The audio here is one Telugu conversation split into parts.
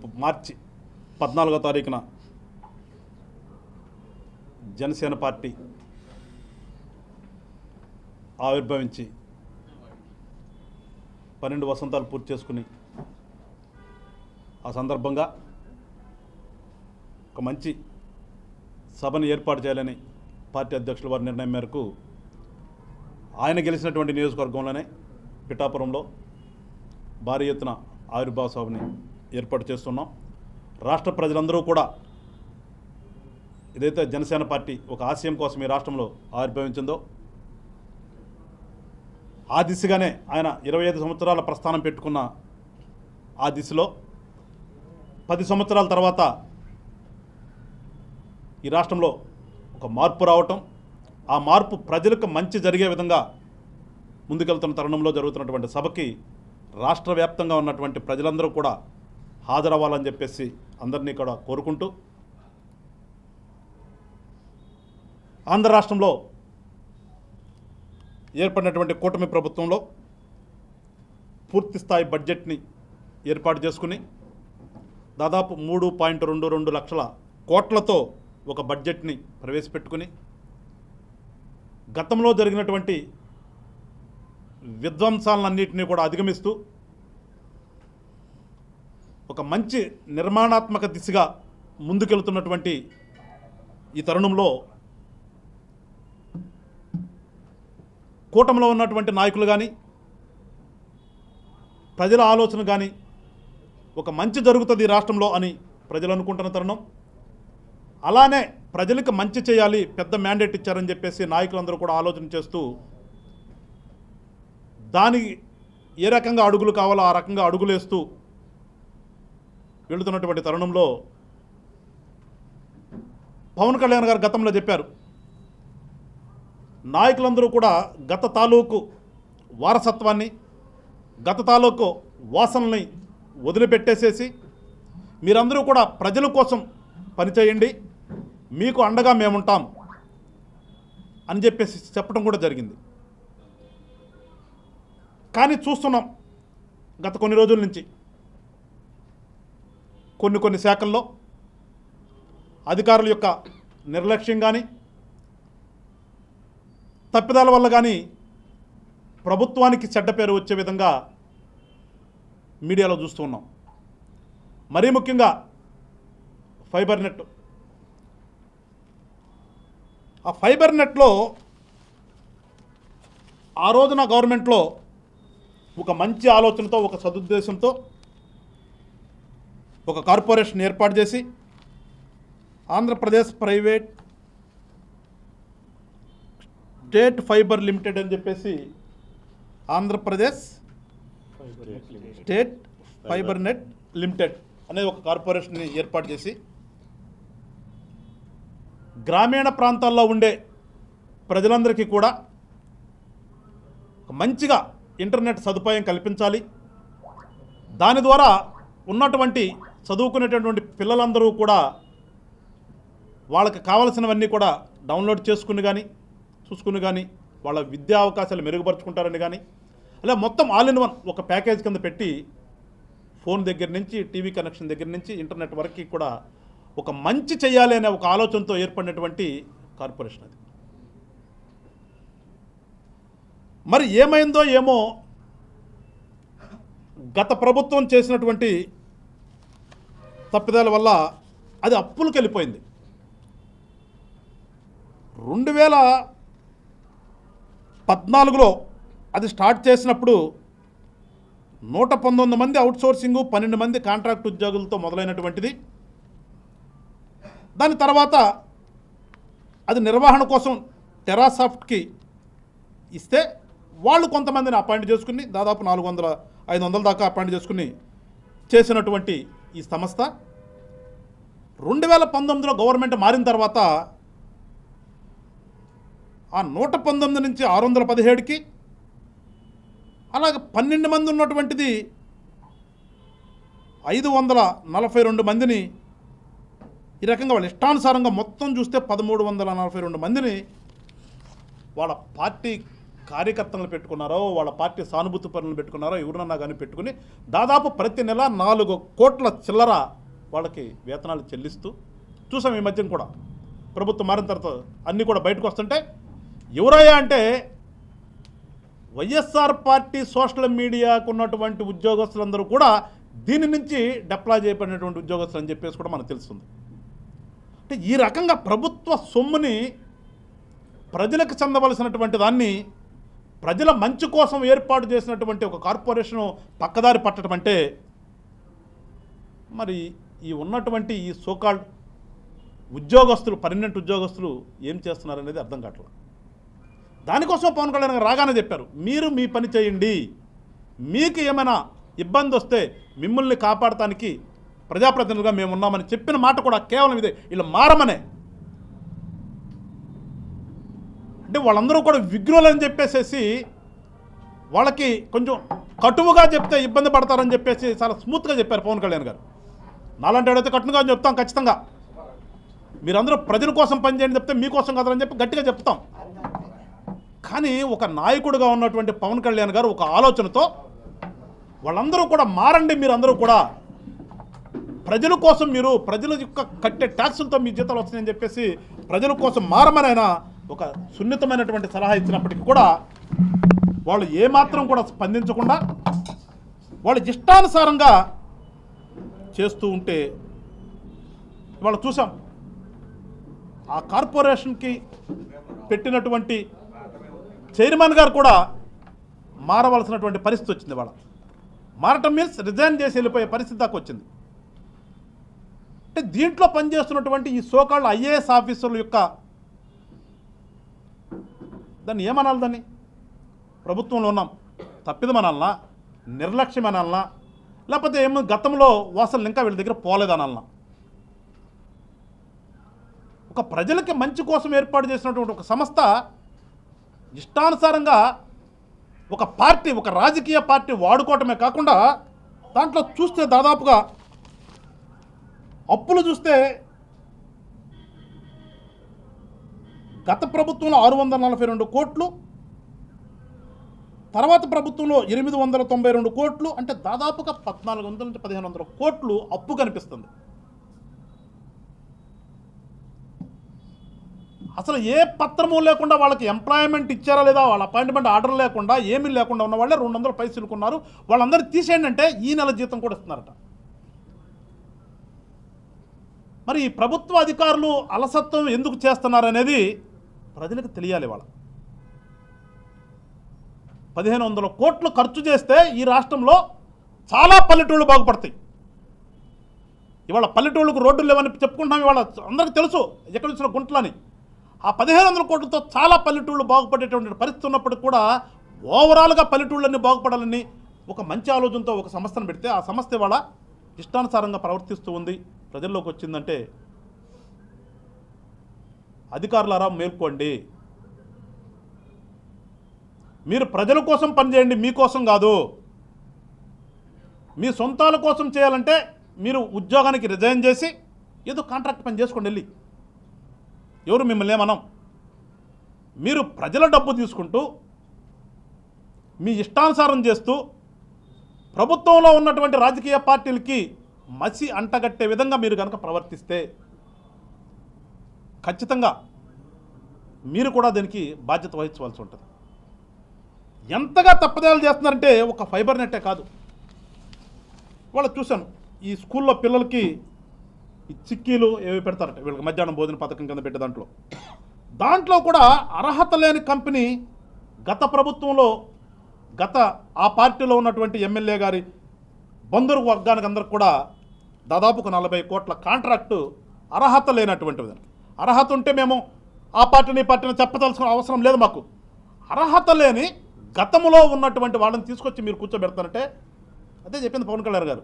రేపు మార్చి 14వ తారీఖున జనసేన పార్టీ ఆవిర్భవించి 12 వసంతాలు పూర్తి చేసుకుని ఆ సందర్భంగా ఒక మంచి సభను ఏర్పాటు చేయాలని పార్టీ అధ్యక్షుల వారి నిర్ణయం మేరకు ఆయన గెలిచినటువంటి నియోజకవర్గంలోనే పిఠాపురంలో భారీ ఎత్తున ఆవిర్భావ సభని ఏర్పాటు చేస్తున్నాం. రాష్ట్ర ప్రజలందరూ కూడా ఏదైతే జనసేన పార్టీ ఒక ఆశయం కోసం ఈ రాష్ట్రంలో ఆవిర్భవించిందో ఆ దిశగానే ఆయన 25 సంవత్సరాల ప్రస్థానం పెట్టుకున్న ఆ దిశలో 10 సంవత్సరాల తర్వాత ఈ రాష్ట్రంలో ఒక మార్పు రావటం, ఆ మార్పు ప్రజలకు మంచి జరిగే విధంగా ముందుకెళ్తున్న తరుణంలో జరుగుతున్నటువంటి సభకి రాష్ట్ర వ్యాప్తంగా ఉన్నటువంటి ప్రజలందరూ కూడా హాజరవ్వాలని చెప్పేసి అందరినీ కూడా కోరుకుంటూ, ఆంధ్ర రాష్ట్రంలో ఏర్పడినటువంటి కూటమి ప్రభుత్వంలో పూర్తిస్థాయి బడ్జెట్ని ఏర్పాటు చేసుకుని దాదాపు 3.22 లక్షల కోట్లతో ఒక బడ్జెట్ని ప్రవేశపెట్టుకుని గతంలో జరిగినటువంటి విధ్వంసాలన్నింటినీ కూడా అధిగమిస్తూ ఒక మంచి నిర్మాణాత్మక దిశగా ముందుకెళ్తున్నటువంటి ఈ తరుణంలో కూటమిలో ఉన్నటువంటి నాయకులు కానీ ప్రజల ఆలోచన కానీ ఒక మంచి జరుగుతుంది ఈ రాష్ట్రంలో అని ప్రజలు అనుకుంటున్న తరుణం. అలానే ప్రజలకు మంచి చేయాలి, పెద్ద మ్యాండేట్ ఇచ్చారని చెప్పేసి నాయకులందరూ కూడా ఆలోచన చేస్తూ దానికి ఏ రకంగా అడుగులు కావాలో ఆ రకంగా అడుగులేస్తూ వెళుతున్నటువంటి తరుణంలో పవన్ కళ్యాణ్ గారు గతంలో చెప్పారు, నాయకులందరూ కూడా గత తాలూకు వారసత్వాన్ని, గత తాలూకు వాసనల్ని వదిలిపెట్టేసేసి మీరందరూ కూడా ప్రజల కోసం పనిచేయండి, మీకు అండగా మేముంటాం అని చెప్పేసి చెప్పడం కూడా జరిగింది. కానీ చూస్తున్నాం గత కొన్ని రోజుల నుంచి కొన్ని శాఖల్లో అధికారుల యొక్క నిర్లక్ష్యం కానీ తప్పిదాల వల్ల కానీ ప్రభుత్వానికి చెడ్డ పేరు వచ్చే విధంగా మీడియాలో చూస్తూ ఉన్నాం. మరీ ముఖ్యంగా ఫైబర్ నెట్, ఆ ఫైబర్ నెట్లో ఆ రోజున గవర్నమెంట్లో ఒక మంచి ఆలోచనతో, ఒక సదుద్దేశంతో ఒక కార్పొరేషన్ ఏర్పాటు చేసి Andhra Pradesh private state fibre limited అని చెప్పేసి Andhra Pradesh state fibre net limited అనే ఒక కార్పొరేషన్ని ఏర్పాటు చేసి గ్రామీణ ప్రాంతాల్లో ఉండే ప్రజలందరికీ కూడా మంచిగా ఇంటర్నెట్ సదుపాయం కల్పించాలి, దాని ద్వారా ఉన్నటువంటి చదువుకునేటటువంటి పిల్లలందరూ కూడా వాళ్ళకి కావలసినవన్నీ కూడా డౌన్లోడ్ చేసుకుని కానీ చూసుకుని కానీ వాళ్ళ విద్యా అవకాశాలు మెరుగుపరుచుకుంటారని కానీ అలా మొత్తం ఆల్ ఇన్ వన్ ఒక ప్యాకేజ్ కింద పెట్టి ఫోన్ దగ్గర నుంచి టీవీ కనెక్షన్ దగ్గర నుంచి ఇంటర్నెట్ వరకు కూడా ఒక మంచి చేయాలి అనే ఒక ఆలోచనతో ఏర్పడినటువంటి కార్పొరేషన్ అది. మరి ఏమైందో ఏమో గత ప్రభుత్వం చేసినటువంటి తప్పిదాల వల్ల అది అప్పులకు వెళ్ళిపోయింది. 2014లో అది స్టార్ట్ చేసినప్పుడు 119 మంది అవుట్సోర్సింగు, 12 మంది కాంట్రాక్ట్ ఉద్యోగులతో మొదలైనటువంటిది. దాని తర్వాత అది నిర్వహణ కోసం టెరాసాఫ్ట్కి ఇస్తే వాళ్ళు కొంతమందిని అపాయింట్ చేసుకుని దాదాపు 400-500 దాకా అపాయింట్ చేసుకుని చేసినటువంటి ఈ సంస్థ 2019లో గవర్నమెంట్ మారిన తర్వాత ఆ 119 నుంచి 617కి అలాగే 12 మంది ఉన్నటువంటిది 542 మందిని ఈ రకంగా వాళ్ళ ఇష్టానుసారంగా మొత్తం చూస్తే 1342 మందిని వాళ్ళ పార్టీ కార్యకర్తలను పెట్టుకున్నారో వాళ్ళ పార్టీ సానుభూతి పనులను పెట్టుకున్నారో ఎవరన్నా కానీ పెట్టుకుని దాదాపు ప్రతి నెల 4 కోట్ల చిల్లర వాళ్ళకి వేతనాలు చెల్లిస్తూ చూసాం. ఈ మధ్యన కూడా ప్రభుత్వం మారిన తర్వాత అన్నీ కూడా బయటకు వస్తుంటే ఎవరయ్యా అంటే వైఎస్ఆర్ పార్టీ సోషల్ మీడియాకు ఉన్నటువంటి ఉద్యోగస్తులందరూ కూడా దీని నుంచి డిప్లాయ్ చేయబడినటువంటి ఉద్యోగస్తులు అని చెప్పేసి కూడా మనకు తెలుస్తుంది. అంటే ఈ రకంగా ప్రభుత్వ సొమ్ముని ప్రజలకు చెందవలసినటువంటి దాన్ని ప్రజల మంచి కోసం ఏర్పాటు చేసినటువంటి ఒక కార్పొరేషను పక్కదారి పట్టడం అంటే మరి ఈ ఉన్నటువంటి ఈ సోకాల్డ్ ఉద్యోగస్తులు పర్మనెంట్ ఉద్యోగస్తులు ఏం చేస్తున్నారనేది అర్థం కావట్లేదు. దానికోసం పవన్ కళ్యాణ్ గారు రాగానే చెప్పారు, మీరు మీ పని చేయండి, మీకు ఏమైనా ఇబ్బంది వస్తే మిమ్మల్ని కాపాడటానికి ప్రజాప్రతినిధులుగా మేము ఉన్నామని చెప్పిన మాట కూడా కేవలం ఇదే, వీళ్ళు మారమనే. అంటే వాళ్ళందరూ కూడా విఘ్నులని చెప్పేసేసి వాళ్ళకి కొంచెం కటువుగా చెప్తే ఇబ్బంది పడతారని చెప్పేసి చాలా స్మూత్గా చెప్పారు పవన్ కళ్యాణ్ గారు. నాలాంటి వాడైతే కట్టుగా చెప్తాం ఖచ్చితంగా, మీరందరూ ప్రజల కోసం పనిచేయండి చెప్తే మీకోసం కదలని చెప్పి గట్టిగా చెప్తాం. కానీ ఒక నాయకుడిగా ఉన్నటువంటి పవన్ కళ్యాణ్ గారు ఒక ఆలోచనతో వాళ్ళందరూ కూడా మారండి, మీరందరూ కూడా ప్రజల కోసం, మీరు ప్రజల యొక్క కట్టే ట్యాక్సులతో మీ జీతాలు వస్తున్నాయని చెప్పేసి ప్రజల కోసం మారమని ఆయన ఒక సున్నితమైనటువంటి సలహా ఇచ్చినప్పటికీ కూడా వాళ్ళు ఏమాత్రం కూడా స్పందించకుండా వాళ్ళు ఇష్టానుసారంగా చేస్తూ ఉంటే వాళ్ళు చూసాం. ఆ కార్పొరేషన్కి పెట్టినటువంటి చైర్మన్ గారు కూడా మారవలసినటువంటి పరిస్థితి వచ్చింది. వాళ్ళ మారటం మీన్స్ రిజైన్ చేసి వెళ్ళిపోయే పరిస్థితి దాకా వచ్చింది. అంటే దీంట్లో పనిచేస్తున్నటువంటి ఈ సోకాళ్ళ ఐఏఎస్ ఆఫీసర్ల యొక్క దాన్ని ఏమనాలి, దాన్ని ప్రభుత్వంలో ఉన్నాం తప్పిదమనాలనా, నిర్లక్ష్యం అనాలనా, లేకపోతే ఏమో గతంలో వాసనలు ఇంకా వీళ్ళ దగ్గర పోలేదనాలనా? ఒక ప్రజలకి మంచి కోసం ఏర్పాటు చేసినటువంటి ఒక సంస్థ ఇష్టానుసారంగా ఒక పార్టీ, ఒక రాజకీయ పార్టీ వాడుకోవటమే కాకుండా దాంట్లో చూస్తే దాదాపుగా అప్పులు చూస్తే గత ప్రభుత్వంలో 642 కోట్లు, తర్వాత ప్రభుత్వంలో 892 కోట్లు, అంటే దాదాపుగా 1400 నుంచి 1500 కోట్లు అప్పు కనిపిస్తుంది. అసలు ఏ పత్రము లేకుండా వాళ్ళకి ఎంప్లాయ్మెంట్ ఇచ్చారా లేదా, వాళ్ళ అపాయింట్మెంట్ ఆర్డర్ లేకుండా ఏమీ లేకుండా ఉన్న వాళ్ళే 200 పైసలుకున్నారు. వాళ్ళందరూ తీసేయండి అంటే ఈ నెల జీతం కూడా ఇస్తున్నారట. మరి ఈ ప్రభుత్వ అధికారులు అలసత్వం ఎందుకు చేస్తున్నారనేది ప్రజలకు తెలియాలి. వాళ్ళ 1500 కోట్లు ఖర్చు చేస్తే ఈ రాష్ట్రంలో చాలా పల్లెటూళ్ళు బాగుపడతాయి. ఇవాళ పల్లెటూళ్ళకు రోడ్లు లేవని చెప్పుకుంటున్నాం, ఇవాళ అందరికీ తెలుసు ఎక్కడ వచ్చిన గుంటలని. ఆ 1500 కోట్లతో చాలా పల్లెటూళ్ళు బాగుపడేటువంటి పరిస్థితి ఉన్నప్పటికీ కూడా ఓవరాల్గా పల్లెటూళ్ళన్నీ బాగుపడాలని ఒక మంచి ఆలోచనతో ఒక సంస్థను పెడితే ఆ సంస్థ ఇవాళ ఇష్టానుసారంగా ప్రవర్తిస్తూ ఉంది, ప్రజల్లోకి వచ్చిందంటే అధికారులారా మేల్కోండి. మీరు ప్రజల కోసం పనిచేయండి, మీకోసం కాదు. మీ సొంతాల కోసం చేయాలంటే మీరు ఉద్యోగానికి రిజైన్ చేసి ఏదో కాంట్రాక్ట్ పని చేసుకోండి వెళ్ళి, ఎవరు మిమ్మల్ని ఏమనం. మీరు ప్రజల డబ్బు తీసుకుంటూ మీ ఇష్టానుసారం చేస్తూ ప్రభుత్వంలో ఉన్నటువంటి రాజకీయ పార్టీలకి మసి అంటగట్టే విధంగా మీరు కనుక ప్రవర్తిస్తే ఖచ్చితంగా మీరు కూడా దీనికి బాధ్యత వహించవలసి ఉంటుంది. ఎంతగా తప్పదేలు చేస్తున్నారంటే ఒక ఫైబర్ నెట్టే కాదు, వాళ్ళు చూశాను ఈ స్కూల్లో పిల్లలకి ఈ చిక్కీలు ఏవి పెడతారట, వీళ్ళకి మధ్యాహ్నం భోజన పథకం కింద పెట్టే దాంట్లో కూడా అర్హత లేని కంపెనీ గత ప్రభుత్వంలో ఆ పార్టీలో ఉన్నటువంటి ఎమ్మెల్యే గారి బంధువు వర్గానికి అందరికి కూడా దాదాపు 40 కోట్ల కాంట్రాక్టు అర్హత లేనటువంటిది. అర్హత ఉంటే మేము ఆ పార్టీని చెప్పదలుచుకునే అవసరం లేదు మాకు. అర్హత లేని గతంలో ఉన్నటువంటి వాళ్ళని తీసుకొచ్చి మీరు కూర్చోబెడతారంటే అదే చెప్పింది పవన్ కళ్యాణ్ గారు.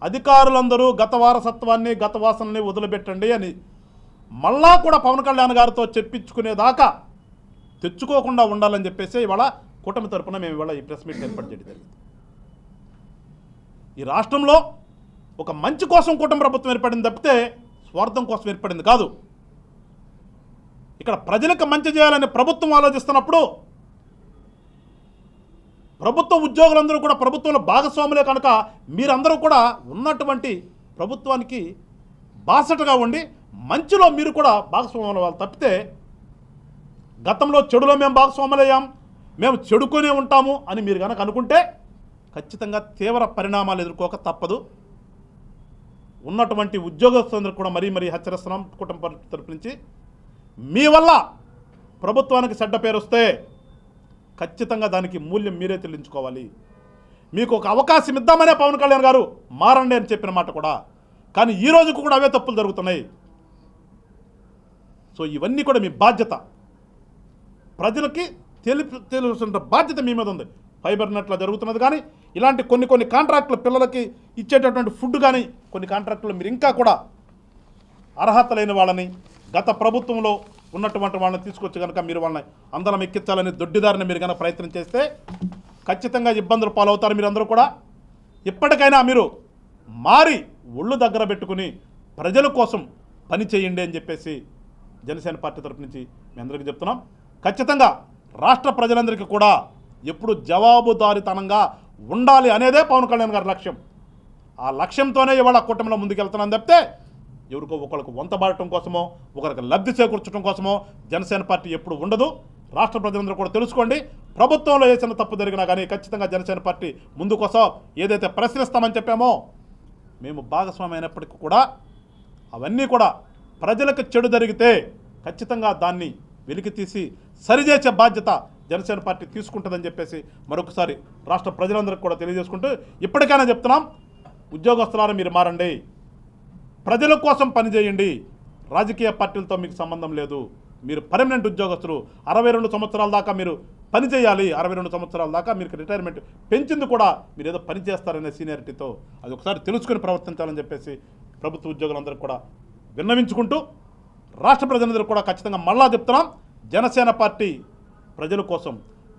అధికారులందరూ గత వారసత్వాన్ని గత వాసనని వదిలిపెట్టండి అని మళ్ళా కూడా పవన్ కళ్యాణ్ గారితో చెప్పించుకునేదాకా తెచ్చుకోకుండా ఉండాలని చెప్పేసి ఇవాళ కూటమి తరపున మేము ఇవాళ ఈ ప్రెస్ మీట్ ఏర్పాటు చేయడం జరిగింది. ఈ రాష్ట్రంలో ఒక మంచి కోసం కూటమి ప్రభుత్వం ఏర్పడింది తప్పితే స్వార్థం కోసం ఏర్పడింది కాదు. ఇక్కడ ప్రజలకు మంచి చేయాలని ప్రభుత్వం ఆలోచిస్తున్నప్పుడు ప్రభుత్వ ఉద్యోగులందరూ కూడా ప్రభుత్వంలో భాగస్వాములే కనుక మీరందరూ కూడా ఉన్నటువంటి ప్రభుత్వానికి బాసటగా ఉండి మంచిలో మీరు కూడా భాగస్వాములు వాళ్ళు తప్పితే గతంలో చెడులో మేము భాగస్వాములయ్యాం, మేము చెడుకొనే ఉంటాము అని మీరు కనుక అనుకుంటే ఖచ్చితంగా తీవ్ర పరిణామాలు ఎదుర్కోక తప్పదు. ఉన్నటువంటి ఉద్యోగస్తులందరూ కూడా మరీ హెచ్చరిస్తున్నాం కుటుంబ తరపు నుంచి. మీ వల్ల ప్రభుత్వానికి చెడ్డ పేరు వస్తే ఖచ్చితంగా దానికి మూల్యం మీరే చెల్లించుకోవాలి. మీకు ఒక అవకాశం ఇద్దామనే పవన్ కళ్యాణ్ గారు మారండి అని చెప్పిన మాట కూడా, కానీ ఈ రోజుకు కూడా అవే తప్పులు జరుగుతున్నాయి. సో ఇవన్నీ కూడా మీ బాధ్యత, ప్రజలకి తెలిసిన బాధ్యత మీ మీద ఉంది. ఫైబర్ నెట్లో జరుగుతున్నది కానీ ఇలాంటి కొన్ని కాంట్రాక్టులు పిల్లలకి ఇచ్చేటటువంటి ఫుడ్ కానీ కొన్ని కాంట్రాక్టులు మీరు ఇంకా కూడా అర్హత లేని వాళ్ళని గత ప్రభుత్వంలో ఉన్నటువంటి వాళ్ళని తీసుకొచ్చి కనుక మీరు వాళ్ళని అందరం ఎక్కించాలని దొడ్డిదారిని మీరు కనుక ప్రయత్నం చేస్తే ఖచ్చితంగా ఇబ్బందులు పాలవుతారు మీరందరూ కూడా. ఇప్పటికైనా మీరు మారి ఒళ్ళు దగ్గర పెట్టుకుని ప్రజల కోసం పని చేయండి అని చెప్పేసి జనసేన పార్టీ తరపు నుంచి మీ అందరికీ చెప్తున్నాం. ఖచ్చితంగా రాష్ట్ర ప్రజలందరికీ కూడా ఎప్పుడు జవాబుదారీతనంగా ఉండాలి అనేదే పవన్ కళ్యాణ్ గారి లక్ష్యం. ఆ లక్ష్యంతోనే ఇవాళ కూటమిలో ముందుకెళ్తున్నాను తప్పితే ఎవరికో ఒకరికి వంతబాడటం కోసమో ఒకరికి లబ్ధి చేకూర్చడం కోసమో జనసేన పార్టీ ఎప్పుడు ఉండదు. రాష్ట్ర ప్రజలందరూ కూడా తెలుసుకోండి. ప్రభుత్వంలో వేసిన తప్పు జరిగినా కానీ ఖచ్చితంగా జనసేన పార్టీ ముందుకోసం ఏదైతే ప్రశ్నిస్తామని చెప్పామో మేము భాగస్వామి అయినప్పటికీ కూడా అవన్నీ కూడా ప్రజలకు చెడు జరిగితే ఖచ్చితంగా దాన్ని వెలికి తీసి సరిచేసే బాధ్యత జనసేన పార్టీ తీసుకుంటుందని చెప్పేసి మరొకసారి రాష్ట్ర ప్రజలందరికీ కూడా తెలియజేసుకుంటూ ఇప్పటికైనా చెప్తున్నాం, ఉద్యోగస్తులారా మీరు మారండి, ప్రజల కోసం పనిచేయండి. రాజకీయ పార్టీలతో మీకు సంబంధం లేదు. మీరు పర్మనెంట్ ఉద్యోగస్తులు. 62 సంవత్సరాల దాకా మీరు పని చేయాలి. 62 సంవత్సరాల దాకా మీకు రిటైర్మెంట్ పెంచింది కూడా మీరు ఏదో పని చేస్తారనే సీనియారిటీతో అది ఒకసారి తెలుసుకుని ప్రవర్తించాలని చెప్పేసి ప్రభుత్వ ఉద్యోగులందరికీ కూడా విన్నవించుకుంటూ రాష్ట్ర ప్రజలందరూ కూడా ఖచ్చితంగా మళ్ళా చెప్తున్నాం, జనసేన పార్టీ ప్రజల కోసం,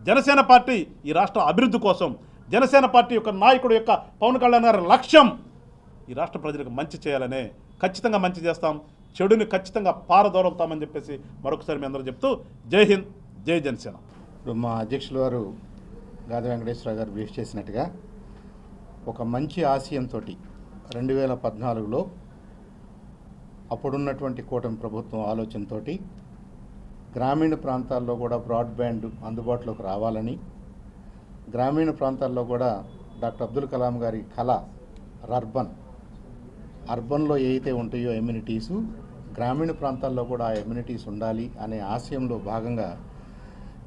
జనసేన పార్టీ ఈ రాష్ట్ర అభివృద్ధి కోసం, జనసేన పార్టీ యొక్క నాయకుడు యొక్క పవన్ కళ్యాణ్ గారి లక్ష్యం ఈ రాష్ట్ర ప్రజలకు మంచి చేయాలనే. ఖచ్చితంగా మంచి చేస్తాం, చెడుని ఖచ్చితంగా పారదోలుతామని చెప్పేసి మరొకసారి మీ అందరూ చెప్తూ జై హింద్, జై జనసేన. ఇప్పుడు మా అధ్యక్షుల వారు గాది వెంకటేశ్వరరావు గారు బ్రీఫ్ చేసినట్టుగా ఒక మంచి ఆశయంతో 2014లో అప్పుడున్నటువంటి కూటమి ప్రభుత్వం ఆలోచనతో గ్రామీణ ప్రాంతాల్లో కూడా బ్రాడ్బ్యాండ్ అందుబాటులోకి రావాలని, గ్రామీణ ప్రాంతాల్లో కూడా డాక్టర్ అబ్దుల్ కలాం గారి కళ అర్బన్లో ఏవైతే ఉంటాయో ఎమ్యూనిటీసు గ్రామీణ ప్రాంతాల్లో కూడా ఆ ఎమ్యూనిటీస్ ఉండాలి అనే ఆశయంలో భాగంగా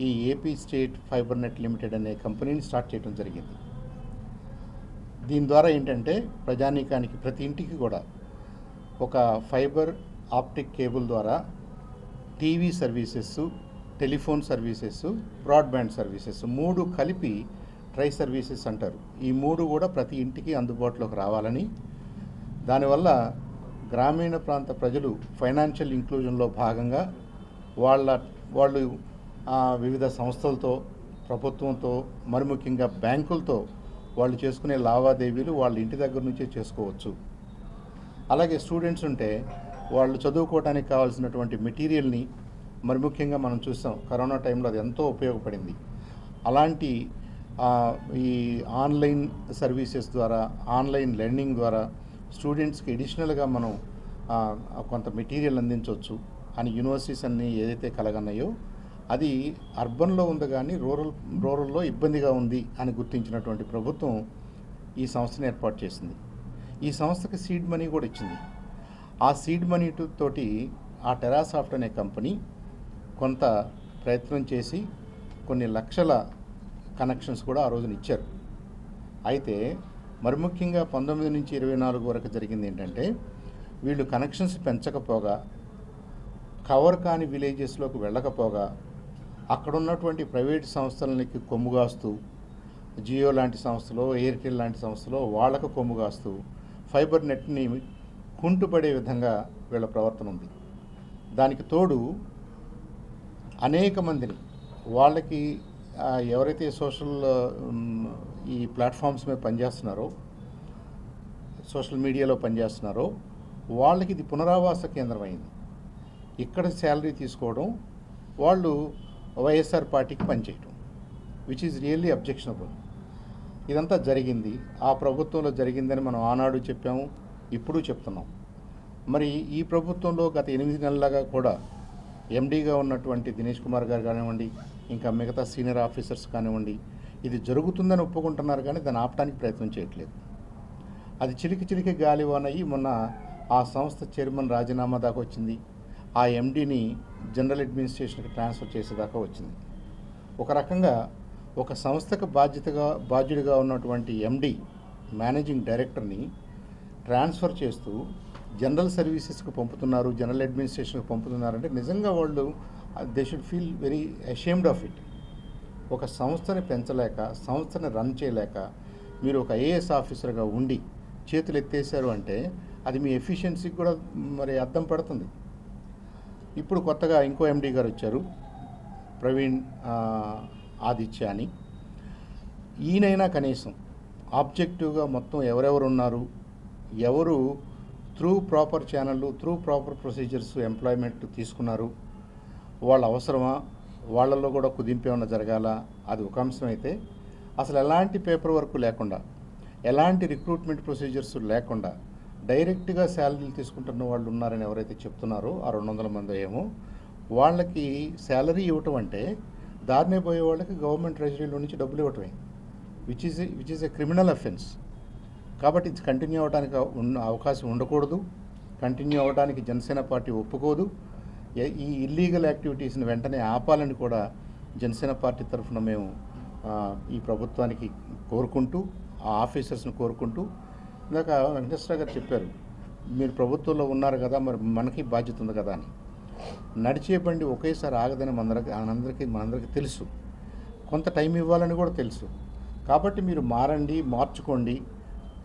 ఈ AP state fibre net limited అనే కంపెనీని స్టార్ట్ చేయడం జరిగింది. దీని ద్వారా ఏంటంటే ప్రజానీకానికి ప్రతి ఇంటికి కూడా ఒక ఫైబర్ ఆప్టిక్ కేబుల్ ద్వారా TV services, telephone services, broadband services 3 కలిపి ట్రై సర్వీసెస్ అంటారు. ఈ 3 కూడా ప్రతి ఇంటికి అందుబాటులోకి రావాలని, దానివల్ల గ్రామీణ ప్రాంత ప్రజలు ఫైనాన్షియల్ ఇంక్లూజన్లో భాగంగా వాళ్ళు వివిధ సంస్థలతో, ప్రభుత్వంతో, మరి ముఖ్యంగా బ్యాంకులతో వాళ్ళు చేసుకునే లావాదేవీలు వాళ్ళ ఇంటి దగ్గర నుంచే చేసుకోవచ్చు. అలాగే స్టూడెంట్స్ ఉంటే వాళ్ళు చదువుకోవడానికి కావాల్సినటువంటి మెటీరియల్ని, మరి ముఖ్యంగా మనం చూసాం కరోనా టైంలో అది ఎంతో ఉపయోగపడింది. అలాంటి ఈ ఆన్లైన్ సర్వీసెస్ ద్వారా, ఆన్లైన్ లెర్నింగ్ ద్వారా స్టూడెంట్స్కి ఎడిషనల్గా మనం కొంత మెటీరియల్ అందించవచ్చు అని యూనివర్సిటీస్ అన్నీ ఏదైతే కలగన్నాయో అది అర్బన్లో ఉంది కానీ రూరల్లో ఇబ్బందిగా ఉంది అని గుర్తించినటువంటి ప్రభుత్వం ఈ సంస్థను ఏర్పాటు చేసింది. ఈ సంస్థకి సీడ్ మనీ కూడా ఇచ్చింది. ఆ సీడ్ మనీ తోటి ఆ టెరాసాఫ్ట్ అనే కంపెనీ కొంత ప్రయత్నం చేసి కొన్ని లక్షల కనెక్షన్స్ కూడా ఆ రోజున ఇచ్చారు. అయితే మరి ముఖ్యంగా 19 నుంచి 24 వరకు జరిగింది ఏంటంటే వీళ్ళు కనెక్షన్స్ పెంచకపోగా, కవర్ కాని విలేజెస్లోకి వెళ్ళకపోగా, అక్కడ ఉన్నటువంటి ప్రైవేట్ సంస్థలకి కొమ్ముగాస్తూ, జియో లాంటి సంస్థలో, ఎయిర్టెల్ లాంటి సంస్థలో వాళ్ళకు కొమ్ముగాస్తూ ఫైబర్ నెట్ని కుంటుపడే విధంగా వీళ్ళ ప్రవర్తన ఉంది. దానికి తోడు అనేక మందిని వాళ్ళకి ఎవరైతే సోషల్ ఈ ప్లాట్ఫామ్స్ మీద పనిచేస్తున్నారో, సోషల్ మీడియాలో పనిచేస్తున్నారో వాళ్ళకి ఇది పునరావాస కేంద్రం అయింది. ఇక్కడ శాలరీ తీసుకోవడం, వాళ్ళు వైఎస్ఆర్ పార్టీకి పనిచేయడం, విచ్ ఈజ్ రియల్లీ అబ్జెక్షనబుల్. ఇదంతా జరిగింది. ఆ ప్రభుత్వంలో జరిగిందని మనం ఆనాడు చెప్పాము, ఇప్పుడు చెప్తున్నాం. మరి ఈ ప్రభుత్వంలో గత 8 నెలలుగా కూడా ఎండీగా ఉన్నటువంటి దినేష్ కుమార్ గారు కానివ్వండి, ఇంకా మిగతా సీనియర్ ఆఫీసర్స్ కానివ్వండి, ఇది జరుగుతుందని ఒప్పుకుంటున్నారు కానీ దాన్ని ఆపడానికి ప్రయత్నం చేయట్లేదు. అది చిలికి గాలివానయ్యి మొన్న ఆ సంస్థ చైర్మన్ రాజీనామా దాకా వచ్చింది. ఆ ఎండీని జనరల్ అడ్మినిస్ట్రేషన్కి ట్రాన్స్ఫర్ చేసేదాకా వచ్చింది. ఒక రకంగా ఒక సంస్థకు బాధ్యుడిగా ఉన్నటువంటి ఎండీ మేనేజింగ్ డైరెక్టర్ని ట్రాన్స్ఫర్ చేస్తూ జనరల్ సర్వీసెస్కి పంపుతున్నారు, జనరల్ అడ్మినిస్ట్రేషన్కి పంపుతున్నారంటే నిజంగా వాళ్ళు they should feel very ashamed of it. ఒక సంస్థని పెంచలేక, సంస్థని రన్ చేయలేక మీరు ఒక ఐఏఎస్ ఆఫీసర్గా ఉండి చేతులు ఎత్తేసారు అంటే అది మీ ఎఫిషియన్సీకి కూడా మరి అద్దం పడుతుంది. ఇప్పుడు కొత్తగా ఇంకో ఎండీ గారు వచ్చారు, ప్రవీణ్ ఆదిత్య అని. ఈయనైనా కనీసం ఆబ్జెక్టివ్గా మొత్తం ఎవరెవరు ఉన్నారు, ఎవరు త్రూ ప్రాపర్ ఛానళ్ళు, త్రూ ప్రాపర్ ప్రొసీజర్స్ ఎంప్లాయ్మెంట్ తీసుకున్నారు, వాళ్ళ అవసరమా, వాళ్ళల్లో కూడా కుదింపు ఏమైనా జరగాల, అది ఒక అంశం అయితే అసలు ఎలాంటి పేపర్ వర్క్ లేకుండా, ఎలాంటి రిక్రూట్మెంట్ ప్రొసీజర్స్ లేకుండా డైరెక్ట్గా శాలరీలు తీసుకుంటున్న వాళ్ళు ఉన్నారని ఎవరైతే చెప్తున్నారో ఆ 200 మంది ఏమో, వాళ్ళకి శాలరీ ఇవ్వటం అంటే దారినే పోయే వాళ్ళకి గవర్నమెంట్ ట్రెజరీలో నుంచి డబ్బులు ఇవ్వటమే, which is a criminal offence. కాబట్టి ఇది కంటిన్యూ అవ్వడానికి అవకాశం ఉండకూడదు. కంటిన్యూ అవ్వడానికి జనసేన పార్టీ ఒప్పుకోదు. ఈ ఇల్లీగల్ యాక్టివిటీస్ని వెంటనే ఆపాలని కూడా జనసేన పార్టీ తరఫున మేము ఈ ప్రభుత్వానికి కోరుకుంటూ, ఆ ఆఫీసర్స్ని కోరుకుంటూ, ఇందాక వెంకటేశ్వర గారు చెప్పారు, మీరు ప్రభుత్వంలో ఉన్నారు కదా, మరి మనకి బాధ్యత ఉంది కదా అని. నడిచే బండి ఒకేసారి ఆగదని మనందరికీ తెలుసు. కొంత టైం ఇవ్వాలని కూడా తెలుసు. కాబట్టి మీరు మారండి, మార్చుకోండి,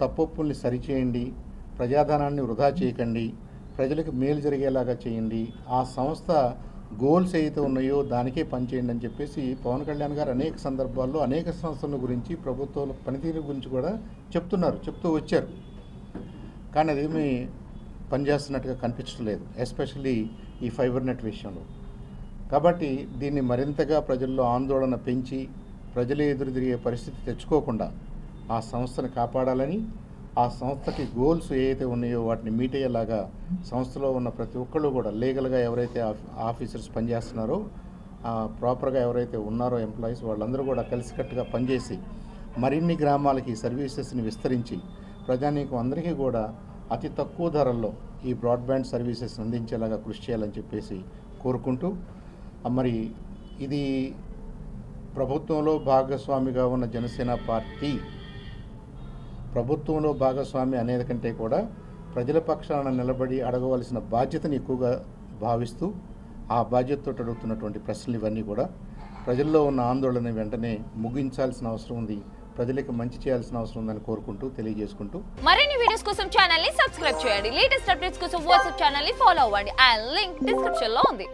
తప్పొప్పుల్ని సరిచేయండి, ప్రజాధనాన్ని వృధా చేయకండి, ప్రజలకు మేలు జరిగేలాగా చేయండి, ఆ సంస్థ గోల్స్ ఏవైతే ఉన్నాయో దానికే పనిచేయండి అని చెప్పేసి పవన్ కళ్యాణ్ గారు అనేక సందర్భాల్లో అనేక సంస్థల గురించి, ప్రభుత్వాల పనితీరు గురించి కూడా చెప్తూ వచ్చారు. కానీ అదేమీ పనిచేస్తున్నట్టుగా కనిపించడం లేదు, ఎస్పెషల్లీ ఈ ఫైబర్ నెట్ విషయంలో. కాబట్టి దీన్ని మరింతగా ప్రజల్లో ఆందోళన పెంచి ప్రజలే ఎదురు తిరిగే పరిస్థితి తెచ్చుకోకుండా ఆ సంస్థను కాపాడాలని, ఆ సంస్థకి గోల్స్ ఏవైతే ఉన్నాయో వాటిని మీట్ అయ్యేలాగా సంస్థలో ఉన్న ప్రతి ఒక్కళ్ళు కూడా లీగల్గా ఎవరైతే ఆఫీసర్స్ పనిచేస్తున్నారో, ప్రాపర్గా ఎవరైతే ఉన్నారో ఎంప్లాయీస్, వాళ్ళందరూ కూడా కలిసికట్టుగా పనిచేసి మరిన్ని గ్రామాలకి సర్వీసెస్ని విస్తరించి ప్రజానీకం అందరికీ కూడా అతి తక్కువ ధరల్లో ఈ బ్రాడ్బ్యాండ్ సర్వీసెస్ అందించేలాగా కృషి చేయాలని చెప్పేసి కోరుకుంటూ, మరి ఇది ప్రభుత్వంలో భాగస్వామిగా ఉన్న జనసేన పార్టీ ప్రభుత్వంలో భాగస్వామి అనేది కంటే కూడా ప్రజల పక్షాన నిలబడి అడగవలసిన బాధ్యతను ఎక్కువగా భావిస్తూ ఆ బాధ్యతతో అడుగుతున్నటువంటి ప్రశ్నలు ఇవన్నీ కూడా ప్రజల్లో ఉన్న ఆందోళన వెంటనే ముగించాల్సిన అవసరం ఉంది, ప్రజలకు మంచి చేయాల్సిన అవసరం ఉందని కోరుకుంటూ తెలియజేసుకుంటూ మరిన్ని వీడియోస్ కోసం ఛానల్ ని సబ్స్క్రైబ్ చేయండి. లేటెస్ట్ అప్డేట్స్ కోసం వాట్సాప్ ఛానల్ ని ఫాలో అవ్వండి. ఆ లింక్ డిస్క్రిప్షన్ లో ఉంది.